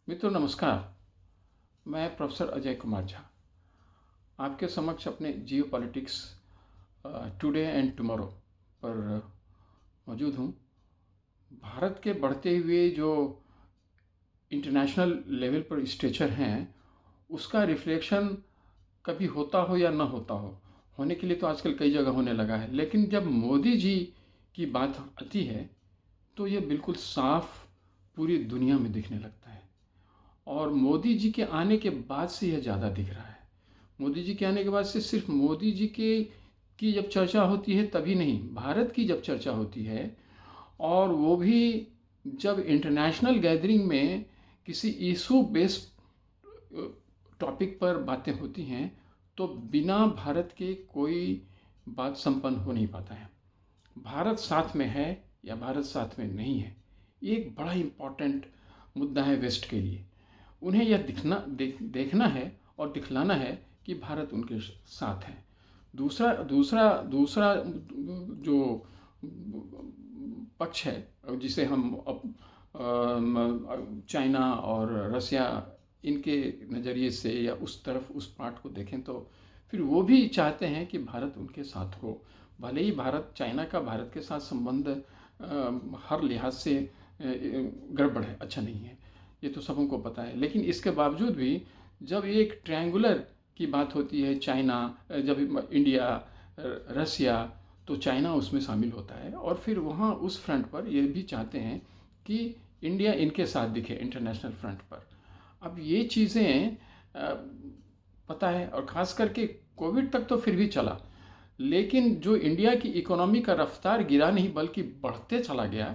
मित्रों नमस्कार। मैं प्रोफेसर अजय कुमार झा आपके समक्ष अपने जियो पॉलिटिक्स टुडे एंड टुमारो पर मौजूद हूँ। भारत के बढ़ते हुए जो इंटरनेशनल लेवल पर स्टेचर हैं उसका रिफ्लेक्शन कभी होता हो या ना होता हो, होने के लिए तो आजकल कई जगह होने लगा है, लेकिन जब मोदी जी की बात आती है तो ये बिल्कुल साफ पूरी दुनिया में दिखने लगता है। और मोदी जी के आने के बाद से यह ज़्यादा दिख रहा है। मोदी जी के आने के बाद से सिर्फ मोदी जी के की जब चर्चा होती है तभी नहीं, भारत की जब चर्चा होती है और वो भी जब इंटरनेशनल गैदरिंग में किसी इशू बेस्ड टॉपिक पर बातें होती हैं तो बिना भारत के कोई बात संपन्न हो नहीं पाता है। भारत साथ में है या भारत साथ में नहीं है, ये एक बड़ा इम्पॉर्टेंट मुद्दा है वेस्ट के लिए। उन्हें यह देखना है और दिखलाना है कि भारत उनके साथ है। दूसरा दूसरा दूसरा जो पक्ष है जिसे हम चाइना और रसिया इनके नज़रिए से या उस तरफ उस पार्ट को देखें तो फिर वो भी चाहते हैं कि भारत उनके साथ हो। भले ही भारत चाइना का भारत के साथ संबंध हर लिहाज से गड़बड़ है, अच्छा नहीं है, ये तो सबको पता है। लेकिन इसके बावजूद भी जब एक ट्रायंगुलर की बात होती है, चाइना जब इंडिया रसिया, तो चाइना उसमें शामिल होता है और फिर वहाँ उस फ्रंट पर ये भी चाहते हैं कि इंडिया इनके साथ दिखे इंटरनेशनल फ्रंट पर। अब ये चीज़ें पता है, और ख़ास करके कोविड तक तो फिर भी चला, लेकिन जो इंडिया की इकोनॉमी का रफ्तार गिरा नहीं बल्कि बढ़ते चला गया।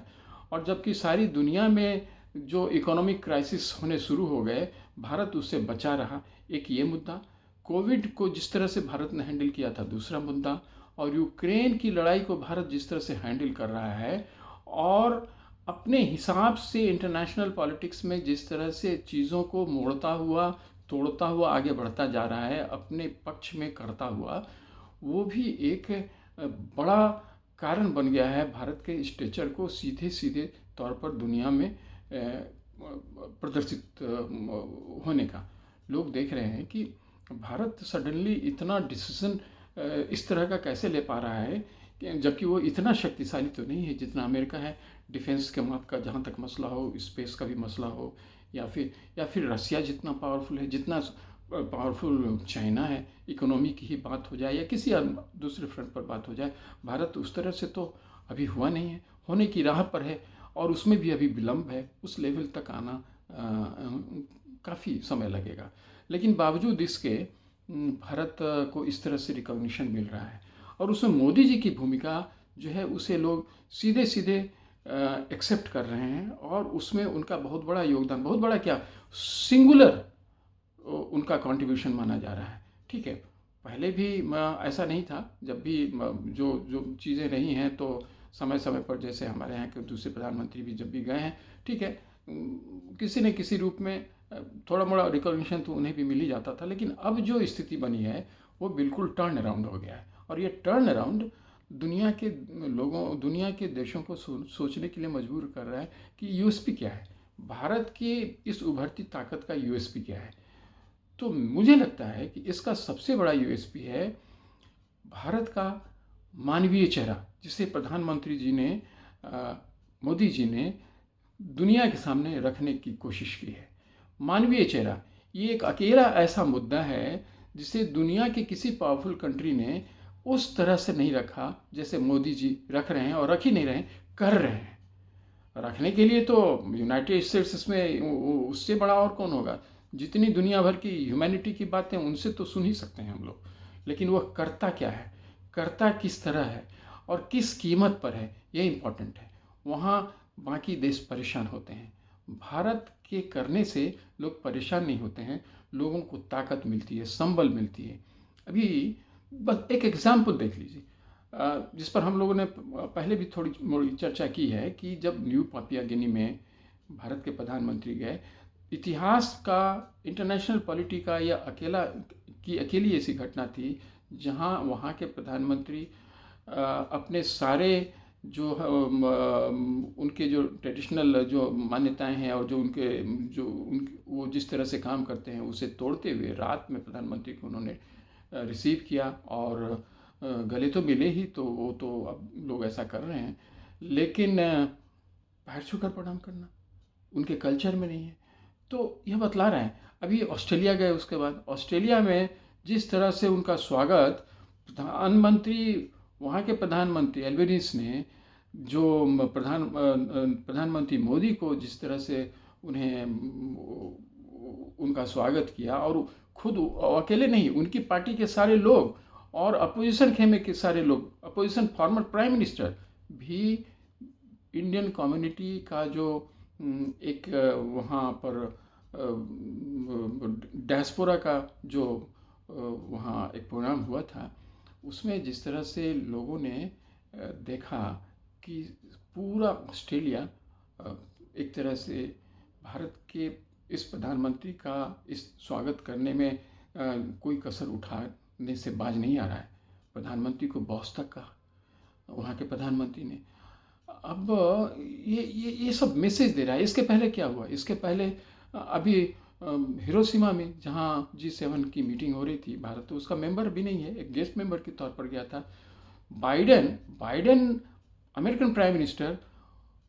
और जबकि सारी दुनिया में जो इकोनॉमिक क्राइसिस होने शुरू हो गए, भारत उससे बचा रहा। एक ये मुद्दा, कोविड को जिस तरह से भारत ने हैंडल किया था दूसरा मुद्दा, और यूक्रेन की लड़ाई को भारत जिस तरह से हैंडल कर रहा है और अपने हिसाब से इंटरनेशनल पॉलिटिक्स में जिस तरह से चीज़ों को मोड़ता हुआ तोड़ता हुआ आगे बढ़ता जा रहा है, अपने पक्ष में करता हुआ, वो भी एक बड़ा कारण बन गया है भारत के स्टेचर को सीधे सीधे तौर पर दुनिया में प्रदर्शित होने का। लोग देख रहे हैं कि भारत सडनली इतना डिसीजन इस तरह का कैसे ले पा रहा है, जबकि वो इतना शक्तिशाली तो नहीं है जितना अमेरिका है। डिफेंस के मत का जहाँ तक मसला हो, स्पेस का भी मसला हो, या फिर रसिया जितना पावरफुल है, जितना पावरफुल चाइना है, इकोनॉमी की ही बात हो जाए या किसी दूसरे फ्रंट पर बात हो जाए, भारत उस तरह से तो अभी हुआ नहीं है, होने की राह पर है और उसमें भी अभी विलम्ब है। उस लेवल तक आना काफ़ी समय लगेगा। लेकिन बावजूद इसके भारत को इस तरह से रिकॉग्निशन मिल रहा है और उसमें मोदी जी की भूमिका जो है उसे लोग सीधे सीधे एक्सेप्ट कर रहे हैं और उसमें उनका बहुत बड़ा योगदान, बहुत बड़ा क्या, सिंगुलर उनका कंट्रीब्यूशन माना जा रहा है। ठीक है, पहले भी ऐसा नहीं था, जब भी जो जो चीज़ें रही हैं तो समय समय पर, जैसे हमारे यहाँ के दूसरे प्रधानमंत्री भी जब भी गए हैं, ठीक है, किसी न किसी रूप में थोड़ा मोड़ा रिकॉग्निशन तो उन्हें भी मिल ही जाता था। लेकिन अब जो स्थिति बनी है वो बिल्कुल टर्न अराउंड हो गया है और ये टर्न अराउंड दुनिया के लोगों, दुनिया के देशों को सोचने के लिए मजबूर कर रहा है कि यूएसपी क्या है, भारत की इस उभरती ताकत का यूएसपी क्या है। तो मुझे लगता है कि इसका सबसे बड़ा यूएसपी है भारत का मानवीय चेहरा, जिसे प्रधानमंत्री जी ने, मोदी जी ने दुनिया के सामने रखने की कोशिश की है। मानवीय चेहरा, ये एक अकेला ऐसा मुद्दा है जिसे दुनिया के किसी पावरफुल कंट्री ने उस तरह से नहीं रखा जैसे मोदी जी रख रहे हैं, और रख ही नहीं रहे हैं, कर रहे हैं। रखने के लिए तो यूनाइटेड स्टेट्स में उससे बड़ा और कौन होगा। जितनी दुनिया भर की ह्यूमैनिटी की बातें उनसे तो सुन ही सकते हैं हम लोग, लेकिन वह करता क्या है, करता किस तरह है और किस कीमत पर है, ये इम्पोर्टेंट है। वहाँ बाकी देश परेशान होते हैं, भारत के करने से लोग परेशान नहीं होते हैं, लोगों को ताकत मिलती है, संबल मिलती है। अभी बस एक एग्जाम्पल देख लीजिए, जिस पर हम लोगों ने पहले भी थोड़ी मोड़ी चर्चा की है कि जब न्यू पापिया गिनी में भारत के प्रधानमंत्री गए, इतिहास का, इंटरनेशनल पॉलिटी का या अकेली ऐसी घटना थी जहां वहां के प्रधानमंत्री अपने सारे उनके जो ट्रेडिशनल जो मान्यताएं हैं और वो जिस तरह से काम करते हैं उसे तोड़ते हुए रात में प्रधानमंत्री को उन्होंने रिसीव किया। और गले तो मिले ही, तो वो तो अब लोग ऐसा कर रहे हैं, लेकिन पैर छूकर प्रणाम करना उनके कल्चर में नहीं है। तो यह बतला रहा है। अभी ऑस्ट्रेलिया गए, उसके बाद ऑस्ट्रेलिया में जिस तरह से उनका स्वागत वहाँ के प्रधानमंत्री एल्बनीज़ ने, जो प्रधानमंत्री मोदी को जिस तरह से उन्हें उनका स्वागत किया, और खुद अकेले नहीं, उनकी पार्टी के सारे लोग और अपोजिशन खेमे के सारे लोग, अपोजिशन फॉर्मर प्राइम मिनिस्टर भी इंडियन कम्युनिटी का जो एक वहाँ पर डायस्पोरा का जो वहाँ एक प्रोग्राम हुआ था, उसमें जिस तरह से लोगों ने देखा कि पूरा ऑस्ट्रेलिया एक तरह से भारत के इस प्रधानमंत्री का इस स्वागत करने में कोई कसर उठाने से बाज नहीं आ रहा है। प्रधानमंत्री को बॉस तक कहा वहाँ के प्रधानमंत्री ने। अब ये सब मैसेज दे रहा है। इसके पहले क्या हुआ? इसके पहले अभी हिरोशिमा में जहाँ G7 की मीटिंग हो रही थी, भारत तो उसका मेंबर भी नहीं है, एक गेस्ट मेंबर के तौर पर गया था। बाइडेन अमेरिकन प्राइम मिनिस्टर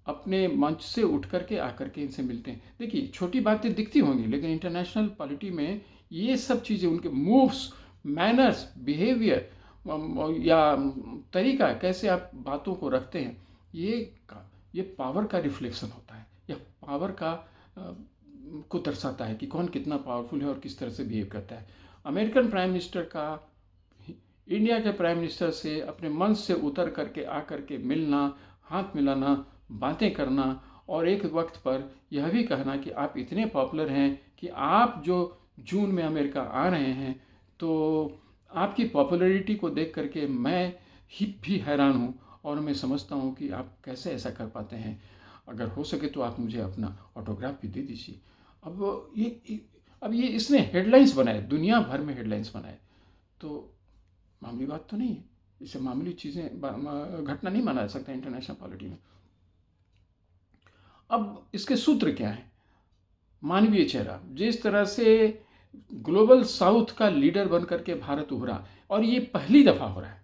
अपने मंच से उठ करके आकर के इनसे मिलते हैं। देखिए, छोटी बातें दिखती होंगी, लेकिन इंटरनेशनल पॉलिटी में ये सब चीज़ें, उनके मूव्स, मैनर्स, बिहेवियर या तरीका, कैसे आप बातों को रखते हैं, ये पावर का रिफ्लेक्शन होता है, या पावर का को दर्शाता है कि कौन कितना पावरफुल है और किस तरह से बिहेव करता है। अमेरिकन प्राइम मिनिस्टर का इंडिया के प्राइम मिनिस्टर से अपने मंच से उतर करके आकर के मिलना, हाथ मिलाना, बातें करना, और एक वक्त पर यह भी कहना कि आप इतने पॉपुलर हैं कि आप जो जून में अमेरिका आ रहे हैं, तो आपकी पॉपुलैरिटी को देख करके मैं भी हैरान हूँ, और मैं समझता हूँ कि आप कैसे ऐसा कर पाते हैं। अगर हो सके तो आप मुझे अपना ऑटोग्राफ भी दे दीजिए। अब ये इसने हेडलाइंस बनाए, दुनिया भर में हेडलाइंस बनाए, तो मामूली बात तो नहीं है। इसे मामूली चीज़ें, घटना नहीं माना जा सकता इंटरनेशनल पॉलिटी में। अब इसके सूत्र क्या हैं? मानवीय चेहरा, जिस तरह से ग्लोबल साउथ का लीडर बन करके भारत उभरा, और ये पहली दफ़ा हो रहा है।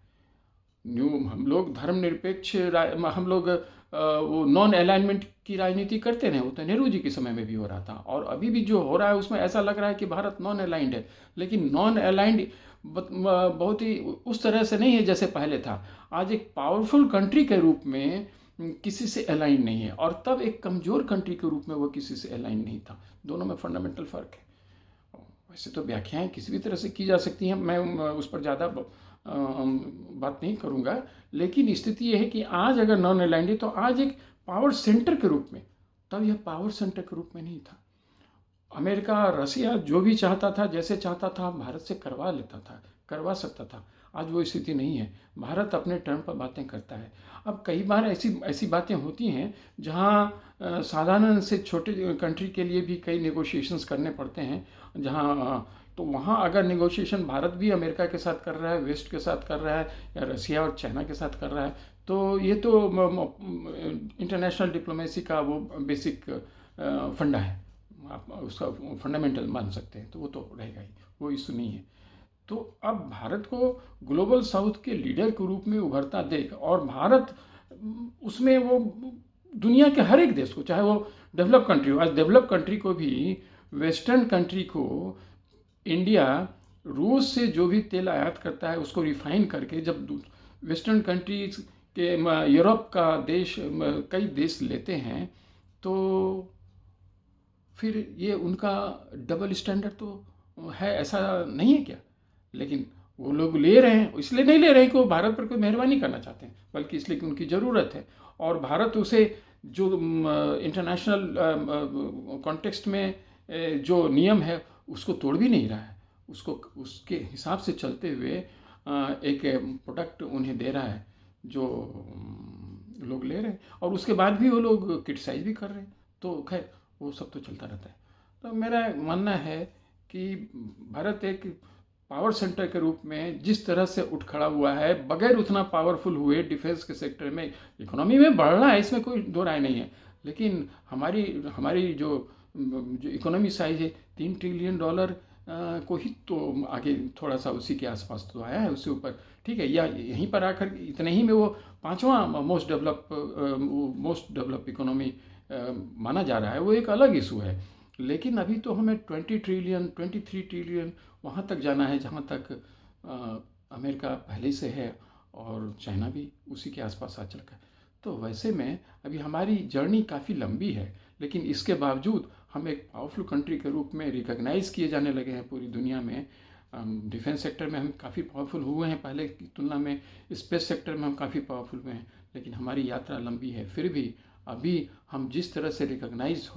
हम लोग धर्मनिरपेक्ष, हम लोग वो नॉन अलाइनमेंट की राजनीति करते रहे, वो तो नेहरू जी के समय में भी हो रहा था, और अभी भी जो हो रहा है उसमें ऐसा लग रहा है कि भारत नॉन अलाइंड है, लेकिन नॉन अलाइंड बहुत ही उस तरह से नहीं है जैसे पहले था। आज एक पावरफुल कंट्री के रूप में किसी से अलाइन नहीं है, और तब एक कमज़ोर कंट्री के रूप में वो किसी से अलाइन नहीं था। दोनों में फंडामेंटल फ़र्क है। वैसे तो व्याख्याएं किसी भी तरह से की जा सकती हैं, मैं उस पर ज़्यादा बात नहीं करूँगा, लेकिन स्थिति यह है कि आज अगर नॉन अलाइंड है तो आज एक पावर सेंटर के रूप में, तब यह पावर सेंटर के रूप में नहीं था। अमेरिका, रसिया जो भी चाहता था, जैसे चाहता था, भारत से करवा लेता था, करवा सकता था। आज वो स्थिति नहीं है। भारत अपने टर्म पर बातें करता है। अब कई बार ऐसी बातें होती हैं जहाँ साधारण से छोटे कंट्री के लिए भी कई नेगोशिएशंस करने पड़ते हैं, जहाँ तो वहाँ अगर नेगोशिएशन भारत भी अमेरिका के साथ कर रहा है, वेस्ट के साथ कर रहा है, या रसिया और चाइना के साथ कर रहा है, तो ये तो इंटरनेशनल डिप्लोमेसी का वो बेसिक फंडा है, आप उसका फंडामेंटल मान सकते हैं, तो वो तो रहेगा ही, वो इशू नहीं है। तो अब भारत को ग्लोबल साउथ के लीडर के रूप में उभरता देख, और भारत उसमें वो दुनिया के हर एक देश को, चाहे वो डेवलप कंट्री हो, आज डेवलप कंट्री को भी, वेस्टर्न कंट्री को, इंडिया रूस से जो भी तेल आयात करता है उसको रिफाइन करके जब वेस्टर्न कंट्रीज के, यूरोप का देश, कई देश लेते हैं, तो फिर ये उनका डबल स्टैंडर्ड तो है, ऐसा नहीं है क्या? लेकिन वो लोग ले रहे हैं, इसलिए नहीं ले रहे हैं कि वो भारत पर कोई मेहरबानी करना चाहते हैं, बल्कि इसलिए कि उनकी ज़रूरत है, और भारत उसे जो इंटरनेशनल कॉन्टेक्स्ट में जो नियम है उसको तोड़ भी नहीं रहा है, उसको उसके हिसाब से चलते हुए एक प्रोडक्ट उन्हें दे रहा है जो लोग ले रहे हैं, और उसके बाद भी वो लोग क्रिटिसाइज भी कर रहे हैं। तो खैर वो सब तो चलता रहता है। तो मेरा मानना है कि भारत एक पावर सेंटर के रूप में जिस तरह से उठ खड़ा हुआ है, बगैर उतना पावरफुल हुए डिफेंस के सेक्टर में, इकोनॉमी में बढ़ रहा है, इसमें कोई दो राय नहीं है, लेकिन हमारी हमारी जो इकोनॉमी साइज है $3 ट्रिलियन को ही तो आगे थोड़ा सा उसी के आसपास तो आया है, उससे ऊपर ठीक है, या यहीं पर आकर इतने ही में वो पांचवा मोस्ट डेवलप इकोनॉमी माना जा रहा है, वो एक अलग इशू है। लेकिन अभी तो हमें 20 ट्रिलियन 23 ट्रिलियन वहाँ तक जाना है जहाँ तक अमेरिका पहले से है, और चाइना भी उसी के आसपास आ चुका है। तो वैसे में अभी हमारी जर्नी काफ़ी लंबी है, लेकिन इसके बावजूद हम एक पावरफुल कंट्री के रूप में रिकॉग्नाइज़ किए जाने लगे हैं पूरी दुनिया में। डिफेंस सेक्टर में हम काफ़ी पावरफुल हुए हैं पहले की तुलना में, स्पेस सेक्टर में हम काफ़ी पावरफुल हुए हैं, लेकिन हमारी यात्रा लंबी है। फिर भी अभी हम जिस तरह से रिकॉग्नाइज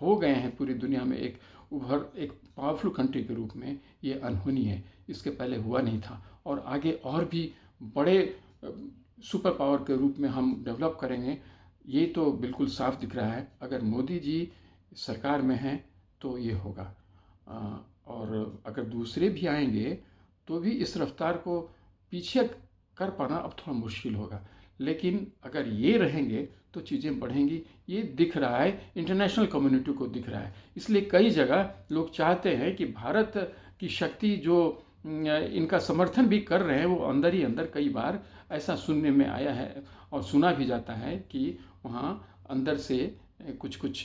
हो गए हैं पूरी दुनिया में एक पावरफुल कंट्री के रूप में, ये अनहोनी है, इसके पहले हुआ नहीं था। और आगे और भी बड़े सुपर पावर के रूप में हम डेवलप करेंगे, ये तो बिल्कुल साफ दिख रहा है। अगर मोदी जी सरकार में हैं तो ये होगा, और अगर दूसरे भी आएंगे तो भी इस रफ्तार को पीछे कर पाना अब थोड़ा मुश्किल होगा। लेकिन अगर ये रहेंगे तो चीज़ें बढ़ेंगी, ये दिख रहा है, इंटरनेशनल कम्युनिटी को दिख रहा है। इसलिए कई जगह लोग चाहते हैं कि भारत की शक्ति जो इनका समर्थन भी कर रहे हैं, वो अंदर ही अंदर कई बार ऐसा सुनने में आया है और सुना भी जाता है कि वहाँ अंदर से कुछ कुछ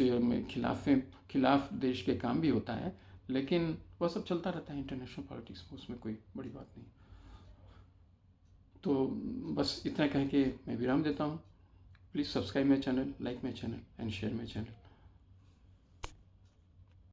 खिलाफ देश के काम भी होता है। लेकिन वह सब चलता रहता है इंटरनेशनल पॉलिटिक्स में, उसमें कोई बड़ी बात नहीं। तो बस इतना कह के मैं विराम देता हूँ। Please subscribe my channel, like my channel and share my channel.